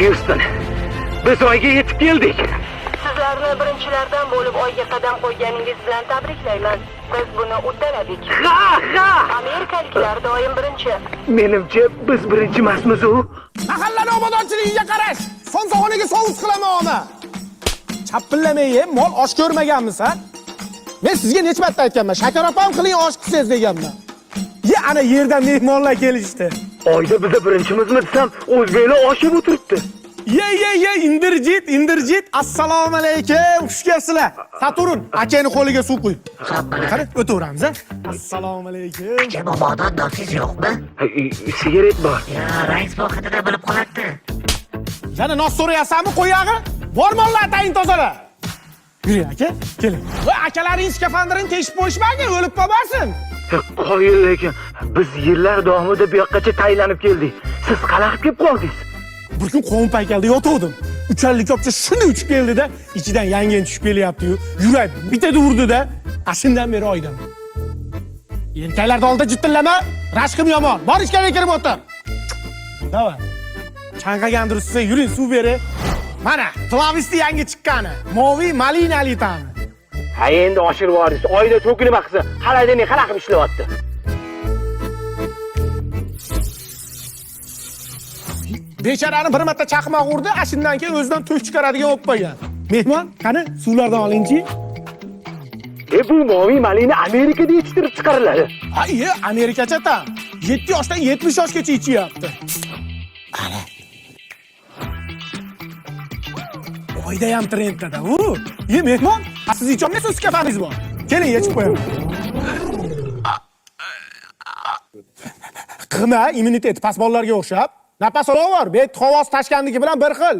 Houston, biz oyga yetib keldik. Sizlarni birinchilardan bo'lib oyga qadam qo'yganingiz bilan tabriklayman. Biz buni uddaladik. Ha! Amerikaliklar doim birinchi. Menimcha biz birinchi emasmiz u. Mahallani obodonchiligiga qarash. Somsog'oniga sovus qilaman ona. Chapillamay ye, mol osh ko'rmaganmisan? Men sizga necha marta aytganman, shakar opam qiling osh qilsangiz deganman. Ye, ana yerdan mehmonlar kelishdi. Oyda biz birinchimizmi desam, o'zbeklar osh yeb o'tiribdi. Ye, indirjit. Assalomu alaykum. Xush kelibsizlar. Saturn, akani qo'liga suv qo'y. Qani, o'taveramiz, ha? Assalomu alaykum. Aka bobodan dotsiz yo'qmi? Sigaret bor. Ya, rais bu haqida bilib qolardi. Yana nos so'rayapsanmi, qo'yag'i? Bor mollar atayin tozala. Yuring aka, keling. Va akalaring skafandrini teshib qo'yishmagan, o'lib qolmasin. Qo'yil lekin biz yillar davomida bu yoqqacha taylanib keldik. Siz qalaxib kelib qoldingiz. Bir kun qovun paykalda yotuvdim. Ucharlik kopcha shunday uchib keldi-da, ichidan yangen tushib kelyapti-yu. Yurak bitada urdi-da, ashundan beri oydim. Erkaklarda oldida jittillama, rashqim yomon. Bor ichkariga kirib o'tir. Davay. Chanqagandir sizga yuring suv beri. Mana, Tlavisti yangi chiqqani. Moviy malinali ta'mi. Ha endi oshirib yuborsiz. Oyda to'kilma qilsa, xaladini qanaqib ishlayapti? Becharani bir marta chaqmoq urdi, ashundan keyin o'zidan to'sh chiqaradigan bo'lib qolgan. Mehmon, qani suvlardan olingchi. Bu moviy malina Amerikada yetishtirib chiqariladi. Ha, Amerikacha tam. 7 yoshdan 70 yoshgacha ichyapti. Ana. Oyda ham trenddada u. Mehmon, siz icholmaysiz, skafangiz bor. Keling, yechib qo'yaman. Qima, immunitet past bolalarga o'xshab. Nafas olaver, bet havosi tashkandagi bilan bir xil.